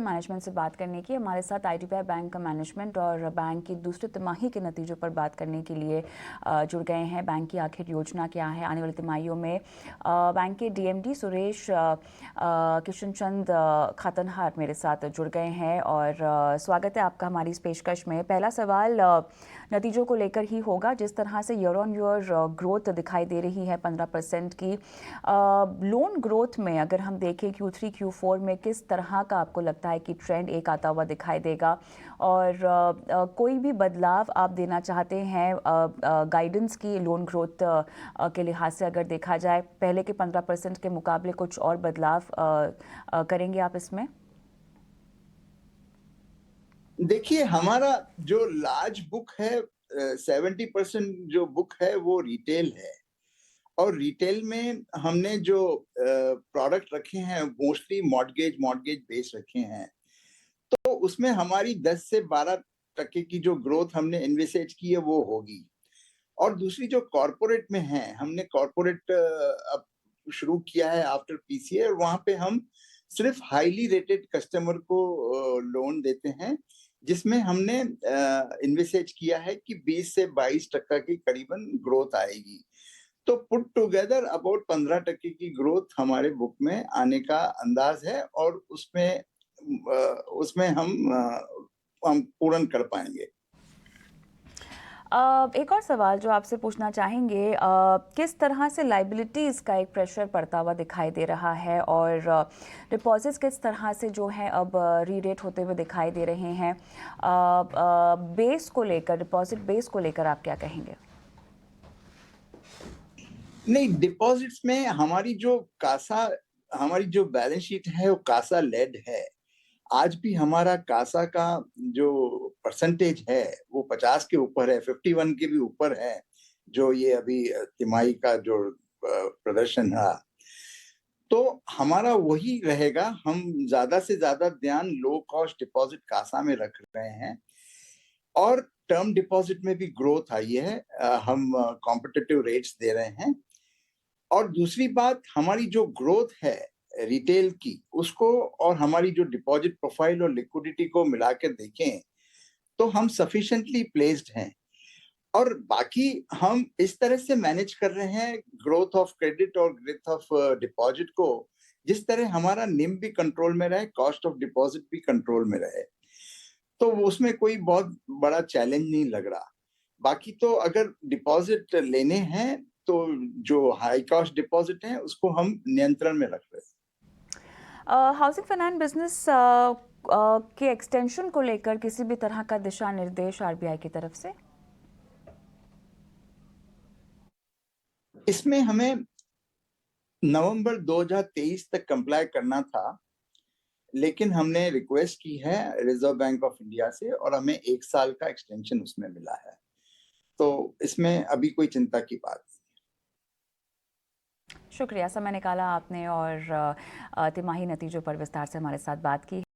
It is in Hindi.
मैनेजमेंट से बात करने की। हमारे साथ आईडीबीआई बैंक का मैनेजमेंट और बैंक की दूसरी तिमाही के नतीजों पर बात करने के लिए जुड़ गए हैं। बैंक की आखिर योजना क्या है आने वाली तिमाहियों में। बैंक के डीएमडी सुरेश किशन चंद खातनहार मेरे साथ जुड़ गए हैं और स्वागत है आपका हमारी इस पेशकश में। पहला सवाल नतीजों को लेकर ही होगा। जिस तरह से ईयर ऑन ईयर ग्रोथ दिखाई दे रही है 15% की, लोन ग्रोथ में अगर हम देखें Q3 Q4 में किस तरह का आपको लगता है कि ट्रेंड एक आता हुआ दिखाई देगा, और कोई भी बदलाव आप देना चाहते हैं गाइडेंस की लोन ग्रोथ के लिहाज से अगर देखा जाए, पहले के 15% के मुकाबले कुछ और बदलाव करेंगे आप इसमें? देखिए, हमारा जो लार्ज बुक है 70% जो बुक है वो रिटेल है, और रिटेल में हमने जो प्रोडक्ट रखे हैं मोस्टली मॉर्गेज बेस्ड रखे हैं। तो उसमें हमारी 10 से 12% की जो ग्रोथ हमने एनविसेज की है वो होगी। और दूसरी जो कॉर्पोरेट में है, हमने कॉर्पोरेट अब शुरू किया है आफ्टर पीसीए, और वहां पे हम सिर्फ हाईली रेटेड कस्टमर को लोन देते हैं, जिसमें हमने इन्वेस्टेज किया है कि 20 से 22% की करीबन ग्रोथ आएगी। तो पुट टुगेदर अबाउट 15% की ग्रोथ हमारे बुक में आने का अंदाज है, और उसमें हम पूर्ण कर पाएंगे। एक और सवाल जो आपसे पूछना चाहेंगे, किस तरह से लाइबिलिटीज़ का एक प्रेशर पड़ता हुआ दिखाई दे रहा है, और डिपॉजिट्स किस तरह से जो है अब रीरेट होते हुए दिखाई दे रहे हैं। बेस को लेकर, डिपॉजिट बेस को लेकर आप क्या कहेंगे? नहीं, डिपॉजिट्स में हमारी जो बैलेंस शीट है वो कासा लेड है। आज भी हमारा कासा का जो परसेंटेज है वो 50 के ऊपर है, 51 के भी ऊपर है, जो ये अभी तिमाही का जो प्रदर्शन रहा। तो हमारा वही रहेगा, हम ज्यादा से ज्यादा ध्यान लो कॉस्ट डिपॉजिट कासा में रख रहे हैं, और टर्म डिपॉजिट में भी ग्रोथ आई है। हम कॉम्पिटिटिव रेट्स दे रहे हैं। और दूसरी बात, हमारी जो ग्रोथ है रिटेल की, उसको और हमारी जो डिपॉजिट प्रोफाइल और लिक्विडिटी को मिलाकर देखें तो हम सफिशिएंटली प्लेस्ड हैं। और बाकी हम इस तरह से मैनेज कर रहे हैं ग्रोथ ऑफ क्रेडिट और ग्रोथ ऑफ डिपॉजिट को, जिस तरह हमारा निम भी कंट्रोल में रहे, कॉस्ट ऑफ डिपॉजिट भी कंट्रोल में रहे। तो उसमें कोई बहुत बड़ा चैलेंज नहीं लग रहा। बाकी तो अगर डिपॉजिट लेने हैं तो जो हाई कॉस्ट डिपॉजिट है उसको हम नियंत्रण में रख रहे हैं। हाउसिंग फाइनेंस बिजनेस के एक्सटेंशन को लेकर किसी भी तरह का दिशा निर्देश आरबीआई की तरफ से? इसमें हमें नवंबर 2023 तक कंप्लाई करना था, लेकिन हमने रिक्वेस्ट की है रिजर्व बैंक ऑफ इंडिया से, और हमें 1 साल का एक्सटेंशन उसमें मिला है। तो इसमें अभी कोई चिंता की बात नहीं। शुक्रिया, समय निकाला आपने और तिमाही नतीजों पर विस्तार से हमारे साथ बात की।